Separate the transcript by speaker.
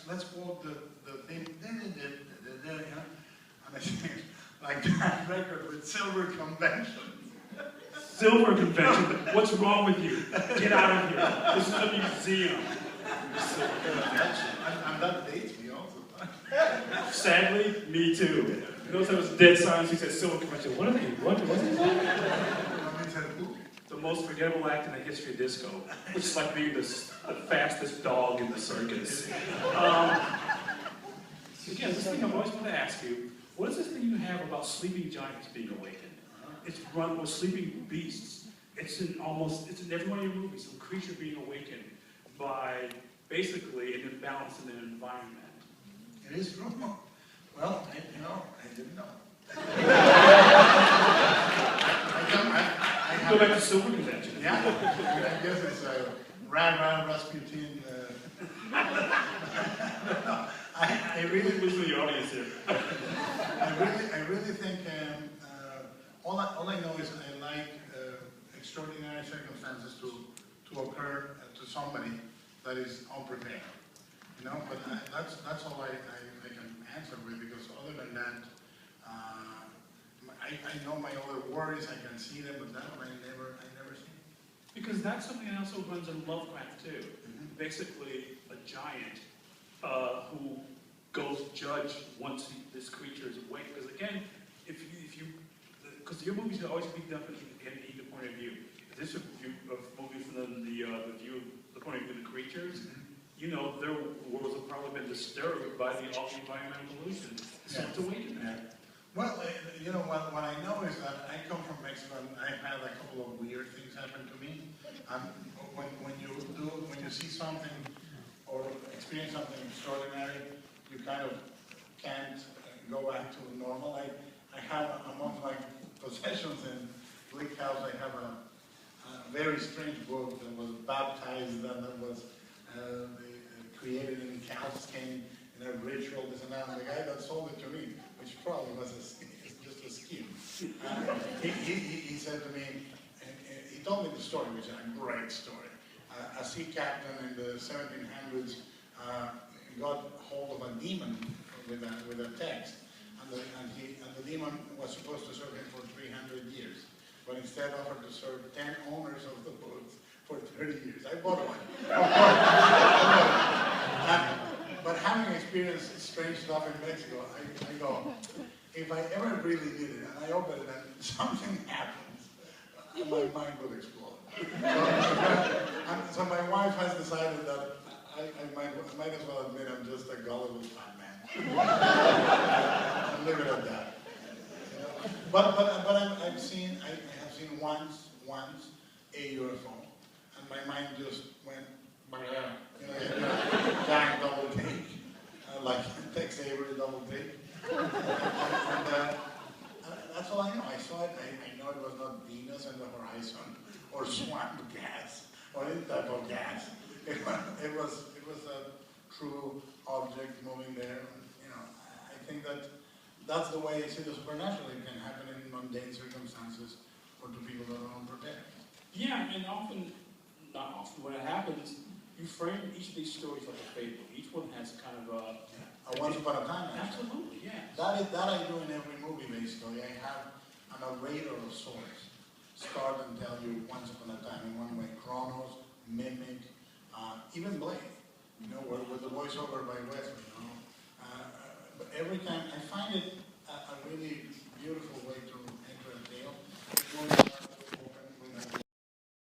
Speaker 1: let's quote the thing, you know, and I think like that record with Silver Convention.
Speaker 2: Silver Convention? What's wrong with you? Get out of here. This is a museum.
Speaker 1: And that dates me also.
Speaker 2: Sadly, me too. Notice there was dead silence. He said Silver Convention. What are they? What's it called? The most forgettable act in the history of disco, which is like being the fastest dog in the circus. Again, this thing I've always wanted to ask you, what is this thing you have about sleeping giants being awakened? It's run with sleeping beasts. It's in every one of your movies, some creature being awakened by basically an imbalance in an environment.
Speaker 1: It is true. Well, I didn't know.
Speaker 2: Go back to Silver Convention.
Speaker 1: Yeah, I guess it's a Rasputin. I really
Speaker 2: losing the audience here.
Speaker 1: I really think all I know is I like extraordinary circumstances to occur to somebody that is unprepared. You know, but that's all I can answer with, because other than that, I know my other worries, I can see them, but that one I never see.
Speaker 2: Because that's something that also runs in Lovecraft too. Mm-hmm. Basically, a giant who goes judge once this creature is awake. Because again, because your movies should always be done from either point of view. If this is a movie from the point of view of the creatures, mm-hmm. You know, their worlds have probably been disturbed by the environmental pollution. So it's awakened that.
Speaker 1: Well, you know, what I know is that I come from Mexico and I've had a couple of weird things happen to me. When you see something or experience something extraordinary, you kind of can't go back to normal. I have among my possessions in Bleak House, I have a very strange book that was baptized and that was created in cow skin in a ritual, this and that. And the guy that sold it to me, which probably was just a scheme, he said to me, he told me the story, which is a great story. A sea captain in the 1700s got hold of a demon with a text, and the demon was supposed to serve him for 300 years, but instead offered to serve 10 owners of the books for 30 years. I bought one. But having experienced strange stuff in Mexico, I go, if I ever really did it, and I open it and something happens, my mind will explode. So my wife has decided that I might as well admit I'm just a gullible fat man. I'll leave it at that. You know? But I have seen once a UFO, and my mind just went, you know, giant double take, like Tex Avery double take. And that's all I know. I saw it. I know it was not Venus in the horizon, or swamp gas, or any type of gas. It was a true object moving there. And, you know, I think that's the way I see the supernatural. It can happen in mundane circumstances or to people that are unprepared.
Speaker 2: Yeah, and not often, when it happens, you frame each of these stories like a fable. Each one has kind of a
Speaker 1: once upon a time. Actually.
Speaker 2: Absolutely, yeah.
Speaker 1: That I do in every movie, basically. I have a narrator of sorts start and tell you once upon a time in one way. Chronos, Mimic, even Blade. You know, with the voiceover by Wesley. You know, but every time I find it a really